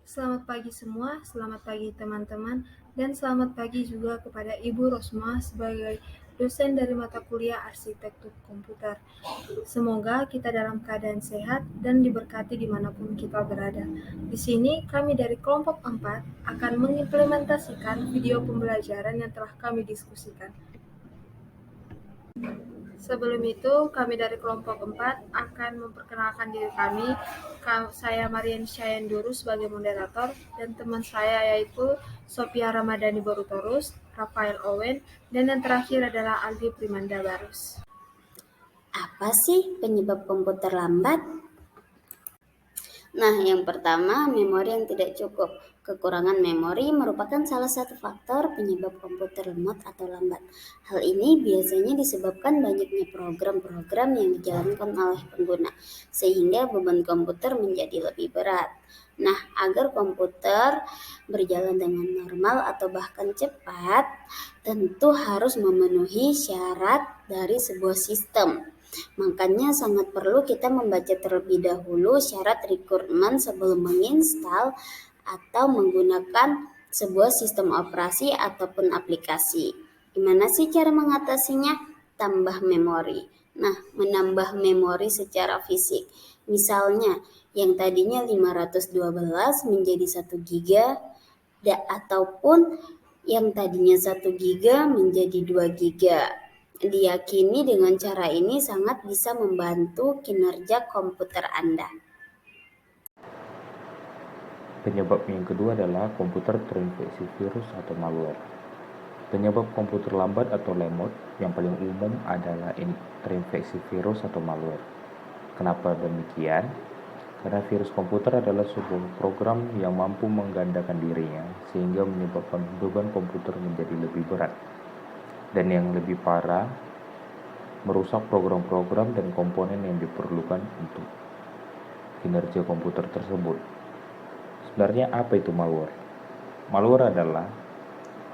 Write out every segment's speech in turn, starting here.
Selamat pagi semua, selamat pagi teman-teman, dan selamat pagi juga kepada Ibu Rosma sebagai dosen dari mata kuliah Arsitektur Komputer. Semoga kita dalam keadaan sehat dan diberkati dimanapun kita berada. Di sini kami dari kelompok 4 akan mengimplementasikan video pembelajaran yang telah kami diskusikan. Sebelum itu, kami dari kelompok 4 akan memperkenalkan diri kami. Saya Marian Syayanduru sebagai moderator, dan teman saya yaitu Sophia Ramadhani Borutorus, Rafael Owen, dan yang terakhir adalah Aldi Primanda Barus. Apa sih penyebab komputer lambat? Nah, yang pertama, memori yang tidak cukup. Kekurangan memori merupakan salah satu faktor penyebab komputer lemot atau lambat. Hal ini biasanya disebabkan banyaknya program-program yang dijalankan oleh pengguna, sehingga beban komputer menjadi lebih berat. Nah, agar komputer berjalan dengan normal atau bahkan cepat, tentu harus memenuhi syarat dari sebuah sistem. Makanya sangat perlu kita membaca terlebih dahulu syarat requirement sebelum menginstal atau menggunakan sebuah sistem operasi ataupun aplikasi. Gimana sih cara mengatasinya? Tambah memori. Nah, menambah memori secara fisik. Misalnya, yang tadinya 512 menjadi 1 giga ataupun yang tadinya 1 giga menjadi 2 giga. Diyakini dengan cara ini sangat bisa membantu kinerja komputer Anda. Penyebab yang kedua adalah komputer terinfeksi virus atau malware. Penyebab komputer lambat atau lemot yang paling umum adalah terinfeksi virus atau malware. Kenapa demikian? Karena virus komputer adalah sebuah program yang mampu menggandakan dirinya sehingga menyebabkan beban komputer menjadi lebih berat. Dan yang lebih parah, merusak program-program dan komponen yang diperlukan untuk kinerja komputer tersebut. Sebenarnya apa itu malware? Malware adalah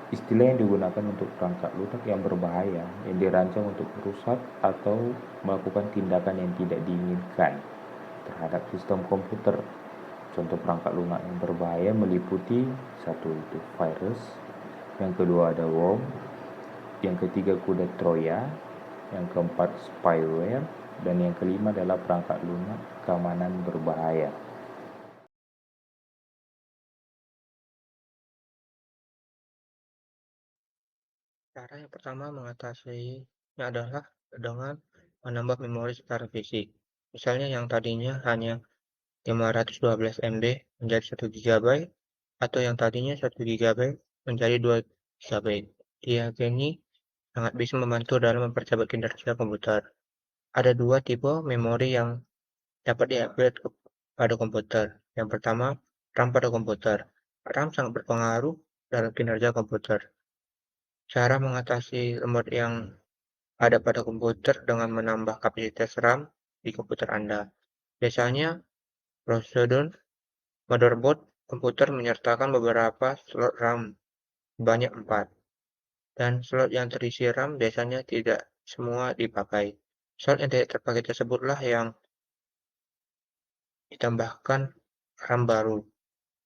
istilah yang digunakan untuk perangkat lunak yang berbahaya yang dirancang untuk merusak atau melakukan tindakan yang tidak diinginkan terhadap sistem komputer. Contoh perangkat lunak yang berbahaya meliputi satu itu virus, yang kedua ada worm, yang ketiga kuda Troya, yang keempat spyware, dan yang kelima adalah perangkat lunak keamanan berbahaya. Cara yang pertama mengatasinya adalah dengan menambah memori secara fisik. Misalnya yang tadinya hanya 512 MB menjadi 1 GB atau yang tadinya 1 GB menjadi 2 GB. Diyakini sangat bisa membantu dalam mempercepat kinerja komputer. Ada dua tipe memori yang dapat di-upgrade pada komputer. Yang pertama, RAM pada komputer. RAM sangat berpengaruh dalam kinerja komputer. Cara mengatasi lemot yang ada pada komputer dengan menambah kapasitas RAM di komputer Anda. Biasanya, prosedur motherboard komputer menyertakan beberapa slot RAM, banyak 4, dan slot yang terisi RAM biasanya tidak semua dipakai. Slot yang tidak terpakai tersebutlah yang ditambahkan RAM baru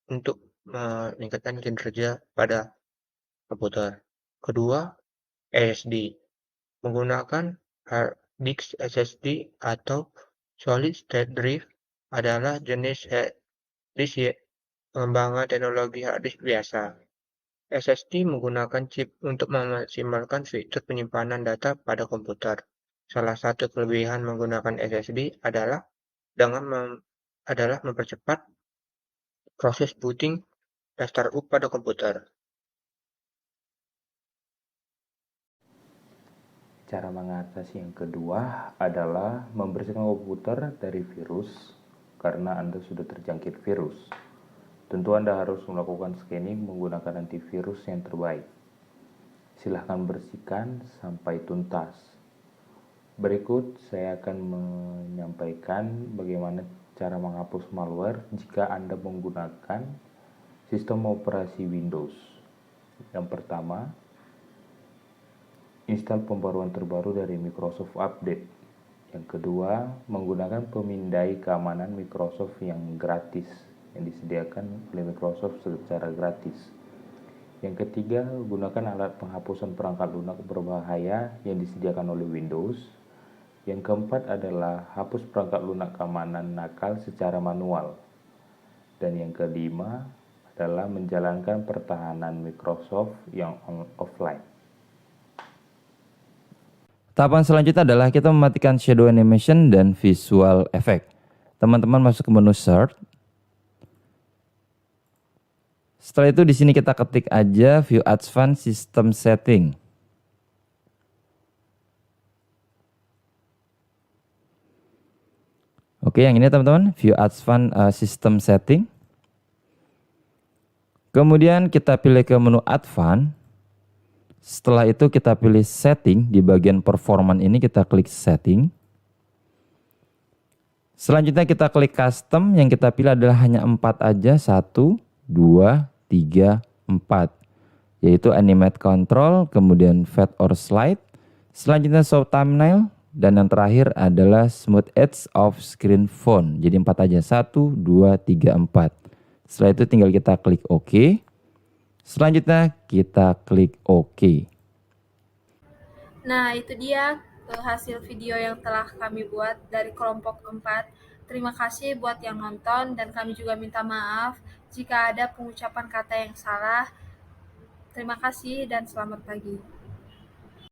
untuk meningkatkan kinerja pada komputer. Kedua, SSD. Menggunakan hard disk SSD atau solid state drive adalah jenis hard disk pengembangan teknologi hard disk biasa. SSD menggunakan chip untuk memaksimalkan fitur penyimpanan data pada komputer. Salah satu kelebihan menggunakan SSD adalah mempercepat proses booting dan startup pada komputer. Cara mengatasi yang kedua adalah membersihkan komputer dari virus karena Anda sudah terjangkit virus. Tentu Anda harus melakukan scanning menggunakan antivirus yang terbaik. Silahkan bersihkan sampai tuntas. Berikut saya akan menyampaikan bagaimana cara menghapus malware jika Anda menggunakan sistem operasi Windows. Yang pertama, install pembaruan terbaru dari Microsoft Update. Yang kedua, menggunakan pemindai keamanan Microsoft yang gratis. yang disediakan oleh Microsoft secara gratis. Yang ketiga, gunakan alat penghapusan perangkat lunak berbahaya yang disediakan oleh Windows. Yang keempat adalah hapus perangkat lunak keamanan nakal secara manual. Dan yang kelima adalah menjalankan pertahanan Microsoft yang offline. Tahapan selanjutnya adalah kita mematikan shadow animation dan visual effect. Teman-teman masuk ke menu search. Setelah itu di sini kita ketik aja View Advanced System Setting. Oke, yang ini teman-teman, View Advanced System Setting. Kemudian kita pilih ke menu Advanced. Setelah itu kita pilih Setting. Di bagian Performance ini kita klik Setting. Selanjutnya kita klik Custom. Yang kita pilih adalah hanya 4 aja. 1, 2, 3, 4. Yaitu Animate Control, kemudian Fade or Slide. Selanjutnya Show Thumbnail. Dan yang terakhir adalah Smooth Edge of Screen Font. Jadi 4 aja. 1, 2, 3, 4. Setelah itu tinggal kita klik OK. Selanjutnya kita klik OK. Nah, itu dia hasil video yang telah kami buat dari kelompok 4. Terima kasih buat yang nonton dan kami juga minta maaf jika ada pengucapan kata yang salah. Terima kasih dan selamat pagi.